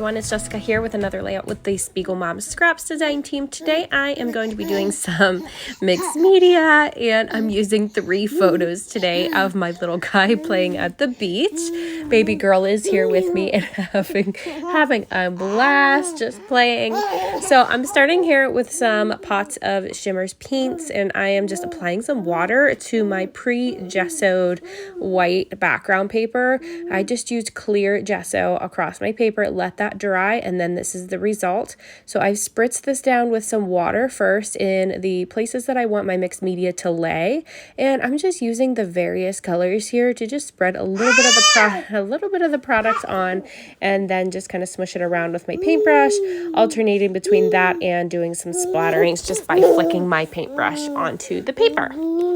everyone, it's Jessica here with another layout with the Spiegel Mom Scraps design team. Today I am going to be doing some mixed media, and I'm using 3 photos today of my little guy playing at the beach. Baby girl is here with me and having a blast just playing. So I'm starting here with some pots of Shimmerz paints, and I am just applying some water to my pre-gessoed white background paper. I just used clear gesso across my paper, let that dry, and then this is the result. So I've spritzed this down with some water first in the places that I want my mixed media to lay, and I'm just using the various colors here to just spread a little bit of the product on, and then just kind of smush it around with my paintbrush, alternating between that and doing some splatterings just by flicking my paintbrush onto the paper.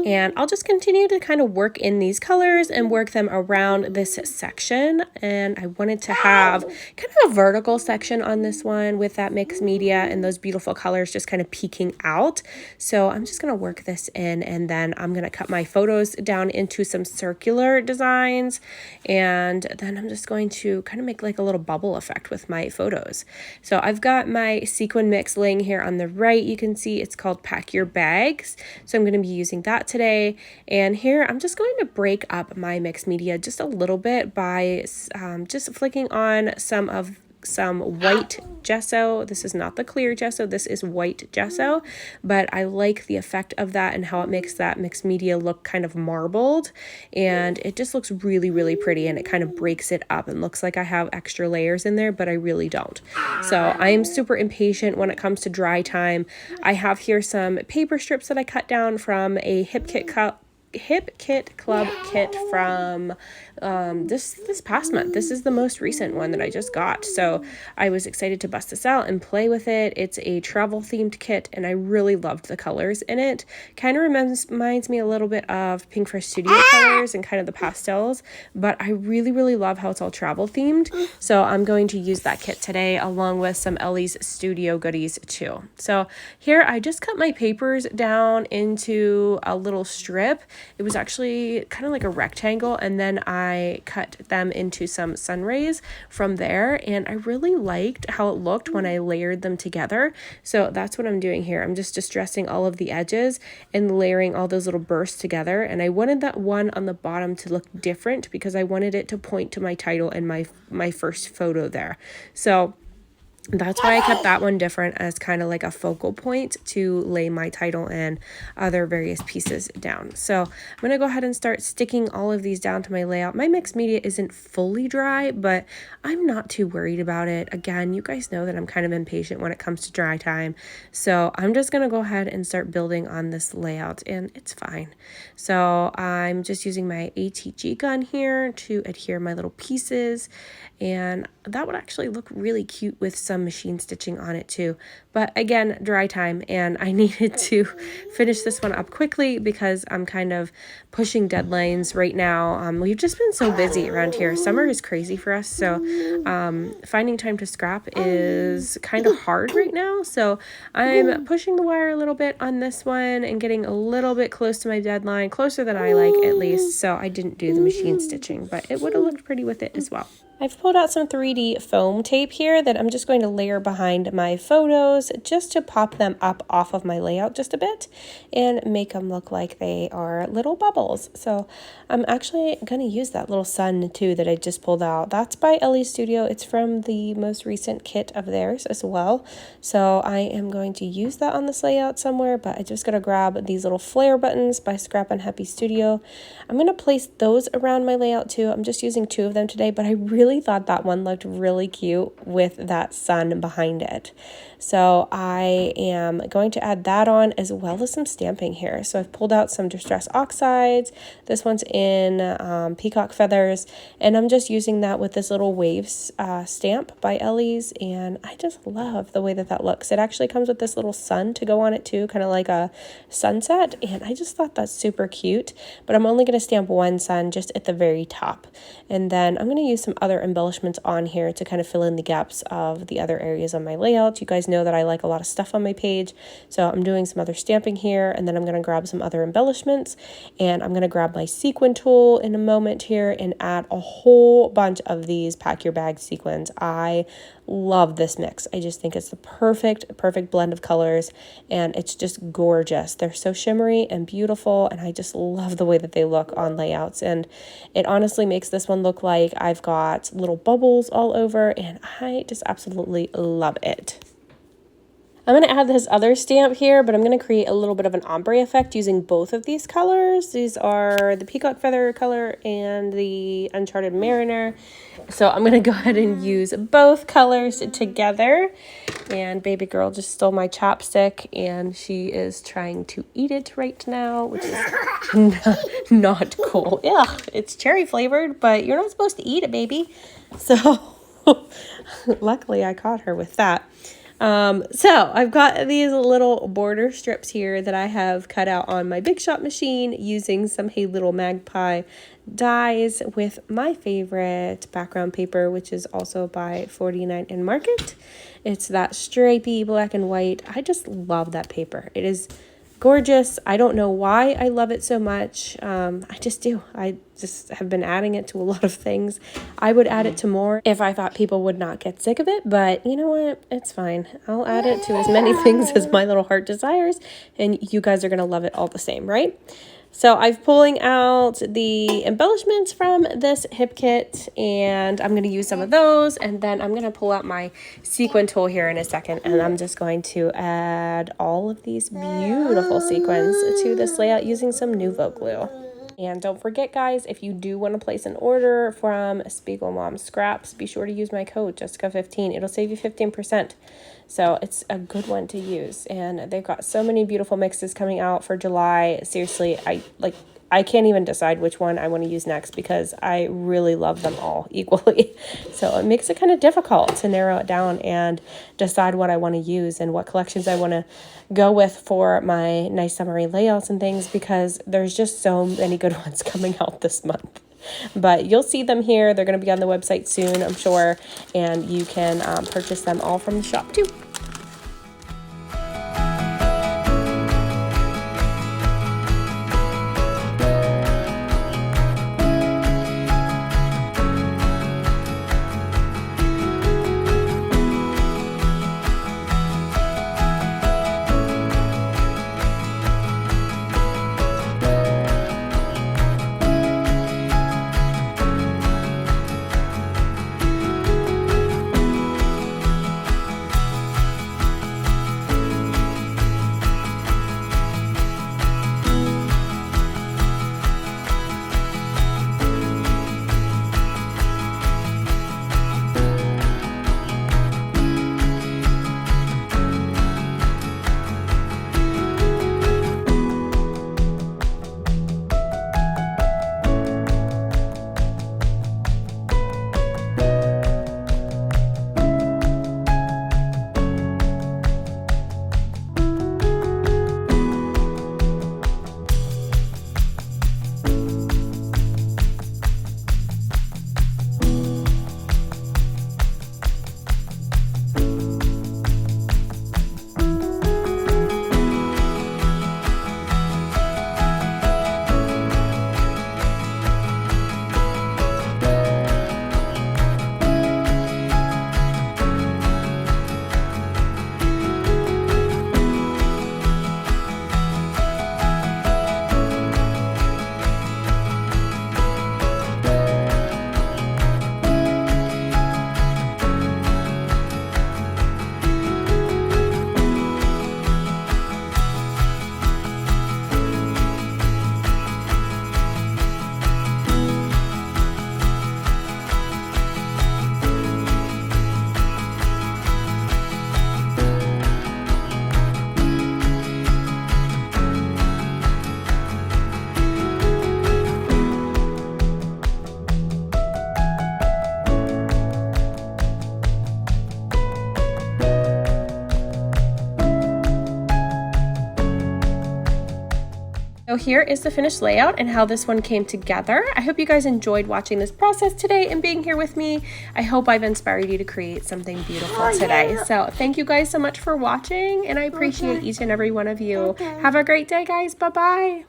And I'll just continue to kind of work in these colors and work them around this section. And I wanted to have kind of a vertical section on this one with that mixed media and those beautiful colors just kind of peeking out. So I'm just going to work this in, and then I'm going to cut my photos down into some circular designs. And then I'm just going to kind of make like a little bubble effect with my photos. So I've got my sequin mix laying here on the right. You can see it's called Pack Your Bags. So I'm going to be using that today. And here I'm just going to break up my mixed media just a little bit by just flicking on some white gesso. This is not the clear gesso, this is white gesso, but I like the effect of that and how it makes that mixed media look kind of marbled, and it just looks really, really pretty, and it kind of breaks it up and looks like I have extra layers in there, but I really don't. So I am super impatient when it comes to dry time. I have here some paper strips that I cut down from a Hip Kit Club kit from this past month. This is the most recent one that I just got, so I was excited to bust this out and play with it. It's a travel themed kit, and I really loved the colors in it. Kind of reminds me a little bit of Pink Fresh Studio colors and kind of the pastels, but I really, really love how it's all travel themed. So I'm going to use that kit today along with some Elle's Studio goodies too. So here I just cut my papers down into a little strip. It was actually kind of like a rectangle, and then I cut them into some sun rays from there, and I really liked how it looked when I layered them together. So that's what I'm doing here. I'm just distressing all of the edges and layering all those little bursts together, and I wanted that one on the bottom to look different because I wanted it to point to my title and my first photo there. So that's why I kept that one different as kind of like a focal point to lay my title and other various pieces down. So I'm going to go ahead and start sticking all of these down to my layout. My mixed media isn't fully dry, but I'm not too worried about it. Again, you guys know that I'm kind of impatient when it comes to dry time. So I'm just going to go ahead and start building on this layout, and it's fine. So I'm just using my ATG gun here to adhere my little pieces, and that would actually look really cute with some machine stitching on it too. But again, dry time, and I needed to finish this one up quickly because I'm kind of pushing deadlines right now. We've just been so busy around here. Summer is crazy for us, so finding time to scrap is kind of hard right now. So I'm pushing the wire a little bit on this one and getting a little bit close to my deadline, closer than I like at least. So I didn't do the machine stitching, but it would have looked pretty with it as well. I've pulled out some 3D foam tape here that I'm just going to layer behind my photos just to pop them up off of my layout just a bit and make them look like they are little bubbles. So I'm actually going to use that little sun too that I just pulled out. That's by Elle's Studio. It's from the most recent kit of theirs as well. So I am going to use that on this layout somewhere, but I just got to grab these little flare buttons by Scrap and Happy Studio. I'm going to place those around my layout too. I'm just using 2 of them today, but I really thought that one looked really cute with that sun behind it. So I am going to add that on as well as some stamping here. So I've pulled out some Distress Oxides. This one's in peacock feathers, and I'm just using that with this little waves stamp by Elle's, and I just love the way that that looks. It actually comes with this little sun to go on it too, kind of like a sunset, and I just thought that's super cute. But I'm only going to stamp one sun just at the very top, and then I'm going to use some other embellishments on here to kind of fill in the gaps of the other areas on my layout. You guys know that I like a lot of stuff on my page. So I'm doing some other stamping here, and then I'm going to grab some other embellishments, and I'm going to grab my sequin tool in a moment here and add a whole bunch of these pack your bag sequins. I love this mix. I just think it's the perfect blend of colors, and it's just gorgeous. They're so shimmery and beautiful, and I just love the way that they look on layouts, and it honestly makes this one look like I've got little bubbles all over, and I just absolutely love it. I'm going to add this other stamp here, but I'm going to create a little bit of an ombre effect using both of these colors. These are the peacock feather color and the Uncharted Mariner. So I'm going to go ahead and use both colors together. And baby girl just stole my chapstick, and she is trying to eat it right now, which is not cool. Yeah, it's cherry flavored, but you're not supposed to eat it, baby. So luckily I caught her with that. So I've got these little border strips here that I have cut out on my Big Shot machine using some Hey Little Magpie dies with my favorite background paper, which is also by 49 in Market. It's that stripy black and white. I just love that paper. It is gorgeous. I don't know why I love it so much. I just do. I just have been adding it to a lot of things. I would add it to more if I thought people would not get sick of it, but you know what? It's fine. I'll add it to as many things as my little heart desires, and you guys are going to love it all the same, right? So I'm pulling out the embellishments from this hip kit, and I'm going to use some of those, and then I'm going to pull out my sequin tool here in a second, and I'm just going to add all of these beautiful sequins to this layout using some Nuvo glue. And don't forget, guys, if you do want to place an order from Spiegel Mom Scraps, be sure to use my code Jessica15. It'll save you 15%. So it's a good one to use. And they've got so many beautiful mixes coming out for July. Seriously, I can't even decide which one I want to use next because I really love them all equally. So it makes it kind of difficult to narrow it down and decide what I want to use and what collections I want to go with for my nice summery layouts and things, because there's just so many good ones coming out this month. But you'll see them here. They're going to be on the website soon, I'm sure, and you can purchase them all from the shop too. So here is the finished layout and how this one came together. I hope you guys enjoyed watching this process today and being here with me. I hope I've inspired you to create something beautiful today. So thank you guys so much for watching, and I appreciate each and every one of you. Have a great day, guys. Bye-bye.